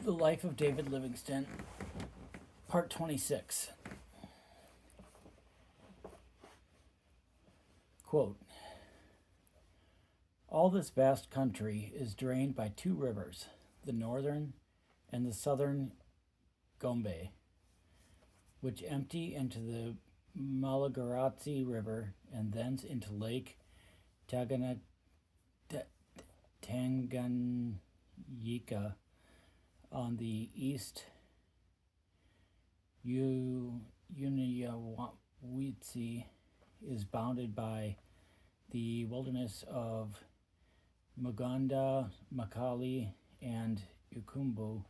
The Life of David Livingston, Part 26. Quote, all this vast country is drained by two rivers, the northern and the southern Gombe, which empty into the Malagarazi River and thence into Lake Tanganyika on the east. Unyawitsi is bounded by the wilderness of Muganda, Makali, and Ukumbu.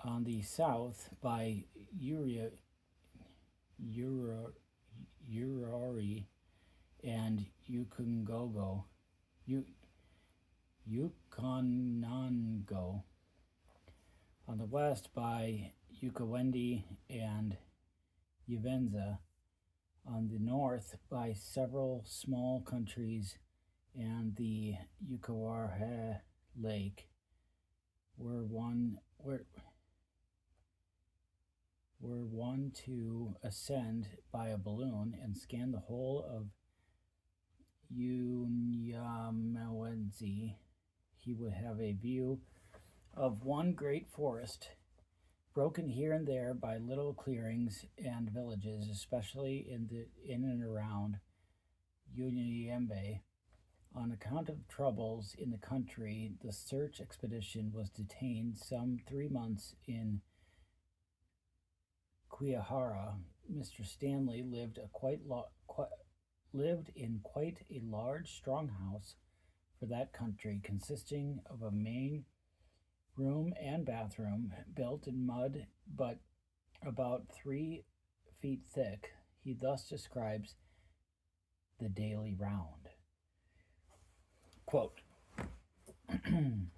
On the south by Urori and Ukonongo. On the west by Ukawendi and Uvenza. On the north by several small countries and the Ukawarha Lake, were one to ascend by a balloon and scan the whole of Unyamawezi, he would have a view of one great forest, broken here and there by little clearings and villages, especially in and around Unyambe. On account of troubles in the country, the search expedition was detained some 3 months in Quihara. Mr. Stanley lived in quite a large strong house for that country, consisting of a main room and bathroom, built in mud but about 3 feet thick. He thus describes the daily round. Quote, in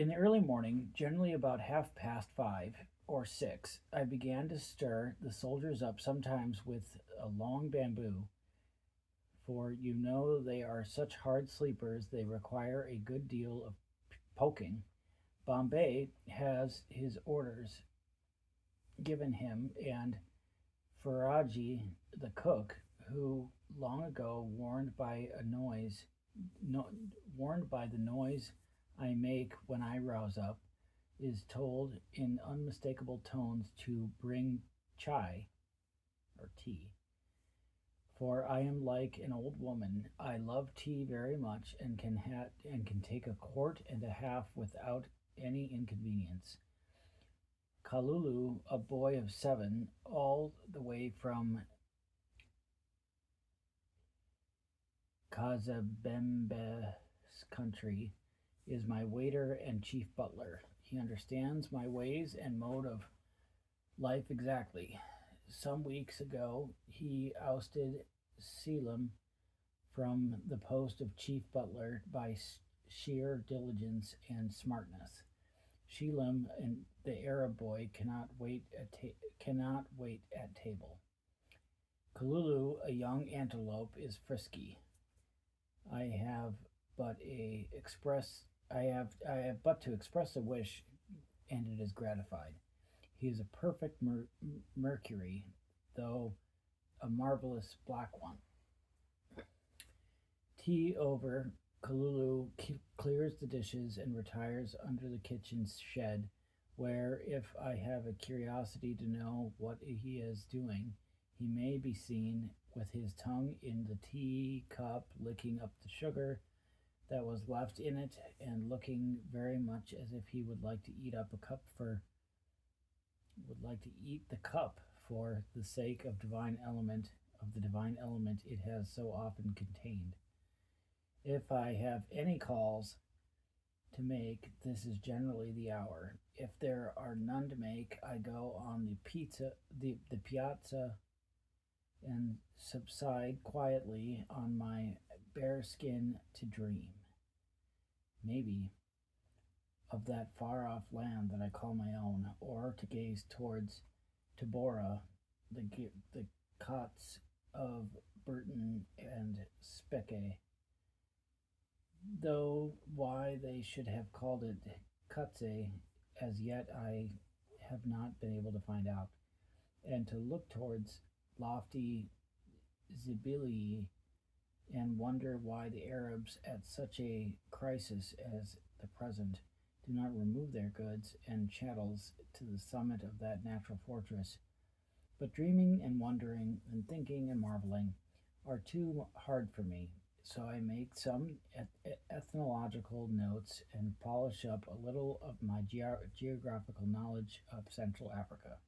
the early morning, generally about 5:30 or 6, I began to stir the soldiers up, sometimes with a long bamboo, for you know they are such hard sleepers they require a good deal of poking. Bombay has his orders given him, and Faraji, the cook, who long ago warned by the noise I make when I rouse up, is told in unmistakable tones to bring chai or tea. For I am like an old woman. I love tea very much and can take a quart and a half without any inconvenience. Kalulu, a boy of 7, all the way from Kazabembe's country, is my waiter and chief butler. He understands my ways and mode of life exactly. Some weeks ago, he ousted Selim from the post of chief butler by sheer diligence and smartness. Selim and the Arab boy cannot wait at table. Kalulu, a young antelope, is frisky. I have but to express a wish, and it is gratified. He is a perfect Mercury, though a marvelous black one. Tea over, Kalulu clears the dishes and retires under the kitchen shed, where, if I have a curiosity to know what he is doing, he may be seen with his tongue in the tea cup, licking up the sugar that was left in it, and looking very much as if he would like to eat the cup for the sake of the divine element it has so often contained. If I have any calls to make, this is generally the hour. If there are none to make, I go on the piazza and subside quietly on my bare skin to dream, maybe, of that far-off land that I call my own, or to gaze towards Tabora, the cots of Burton and Speke, Though why they should have called it Kutze, as yet I have not been able to find out, and to look towards lofty Zibilii and wonder why the Arabs, at such a crisis as the present, do not remove their goods and chattels to the summit of that natural fortress. But dreaming and wondering and thinking and marveling are too hard for me, so I make some ethnological notes and polish up a little of my geographical knowledge of Central Africa.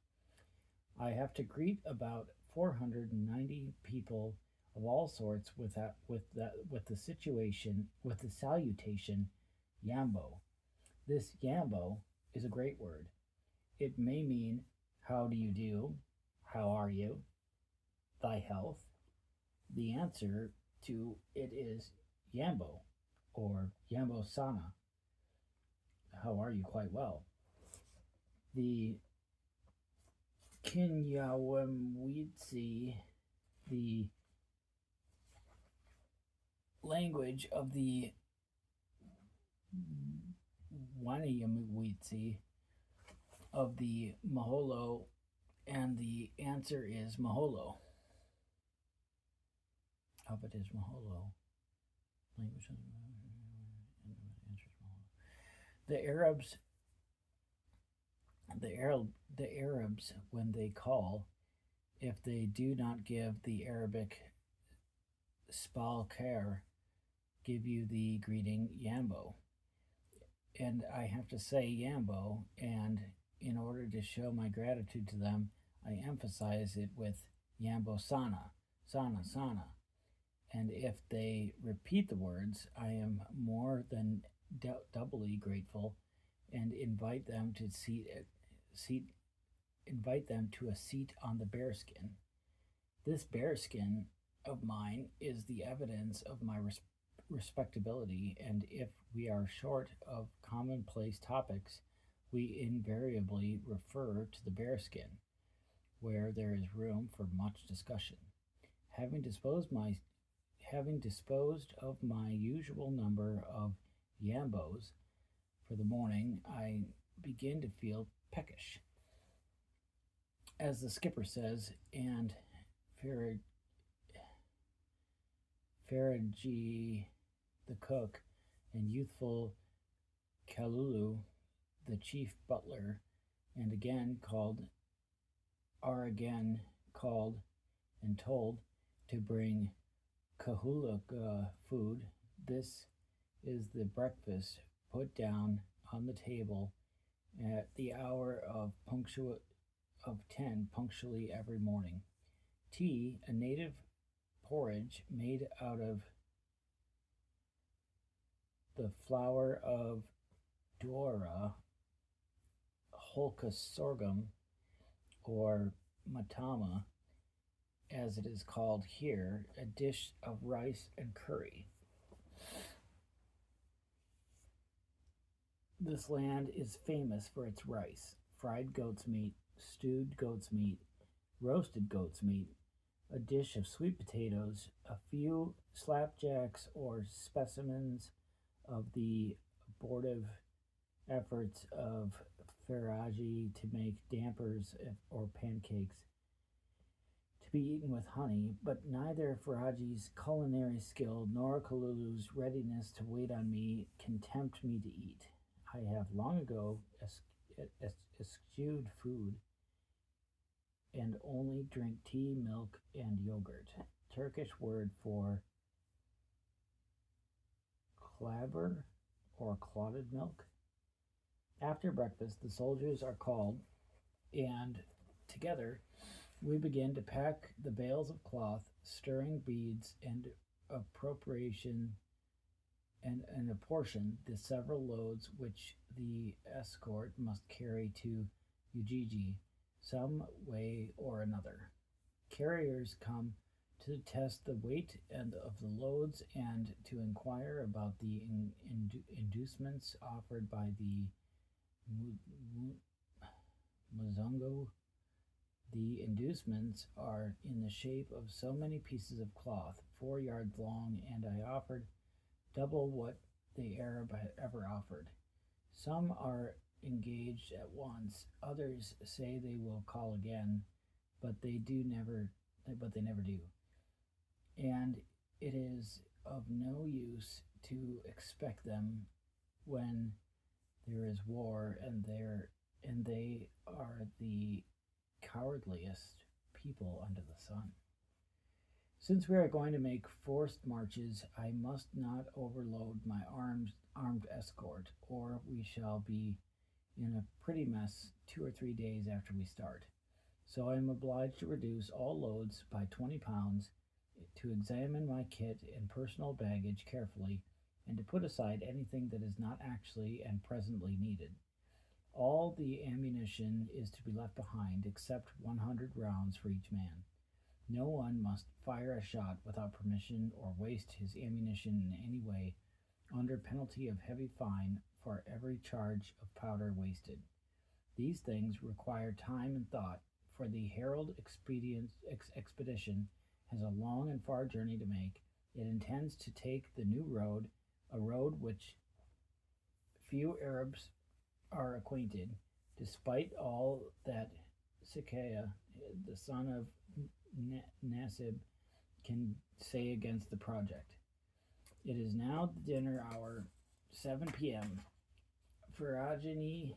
I have to greet about 490 people of all sorts with the situation with the salutation Yambo. This Yambo is a great word. It may mean how do you do, how are you, thy health. The answer to it is Yambo or Yambo Sana. How are you? Quite well. The Kinyawamwitsi, the language of the Wanayamwitsi of the Maholo, and the answer is Maholo. How about is Maholo? Language of the Arabs. The Arabs, when they call, if they do not give the Arabic spalker, give you the greeting Yambo. And I have to say Yambo, and in order to show my gratitude to them, I emphasize it with Yambo Sana, Sana, Sana. And if they repeat the words, I am more than doubly grateful and invite them to a seat on the bearskin. This bearskin of mine is the evidence of my respectability, and if we are short of commonplace topics, we invariably refer to the bearskin, where there is room for much discussion. Having disposed of my usual number of yambos for the morning, I begin to feel peckish. As the skipper says, and Faragi the cook, and youthful Kalulu the chief butler, and are again called and told to bring Kahulaga food. This is the breakfast put down on the table at the hour of 10 punctually every morning. Tea, a native porridge made out of the flour of Dora, Holcus sorghum, or matama, as it is called here, a dish of rice and curry. This land is famous for its rice, fried goat's meat, stewed goat's meat, roasted goat's meat, a dish of sweet potatoes, a few slapjacks or specimens of the abortive efforts of Faragi to make dampers or pancakes to be eaten with honey, but neither Faragi's culinary skill nor Kalulu's readiness to wait on me can tempt me to eat. I have long ago eschewed food and only drink tea, milk, and yogurt. Turkish word for clabber or clotted milk. After breakfast, the soldiers are called, and together we begin to pack the bales of cloth, stirring beads and appropriation and apportion the several loads which the escort must carry to Ujiji some way or another. Carriers come to test the weight of the loads and to inquire about the inducements offered by the Muzungu. The inducements are in the shape of so many pieces of cloth, 4 yards long, and I offered double what the Arab ever offered. Some are engaged at once, others say they will call again, but they never do. And it is of no use to expect them when there is war and they are the cowardliest people under the sun. Since we are going to make forced marches, I must not overload my armed escort, or we shall be in a pretty mess 2 or 3 days after we start. So I am obliged to reduce all loads by 20 pounds, to examine my kit and personal baggage carefully, and to put aside anything that is not actually and presently needed. All the ammunition is to be left behind, except 100 rounds for each man. No one must fire a shot without permission or waste his ammunition in any way, under penalty of heavy fine for every charge of powder wasted. These things require time and thought, for the Herald expedition has a long and far journey to make. It intends to take the new road, a road which few Arabs are acquainted, despite all that Sikaya, the son of Nasib, can say against the project. It is now the dinner hour, 7 p.m. Farajini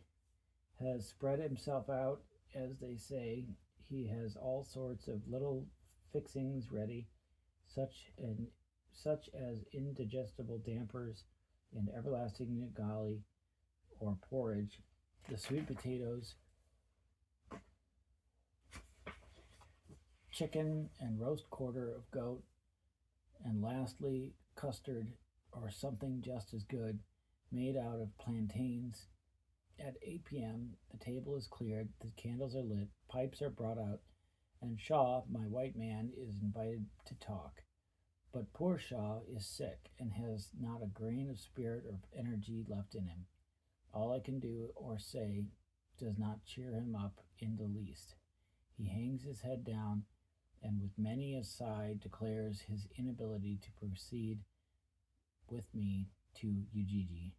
has spread himself out, as they say. He has all sorts of little fixings ready, such as indigestible dampers and everlasting nigali or porridge, the sweet potatoes, chicken and roast quarter of goat, and lastly custard or something just as good, made out of plantains. At 8 p.m. the table is cleared, the candles are lit, pipes are brought out, and Shaw, my white man, is invited to talk. But poor Shaw is sick and has not a grain of spirit or energy left in him. All I can do or say does not cheer him up in the least. He hangs his head down and with many a sigh declares his inability to proceed with me to Ujiji.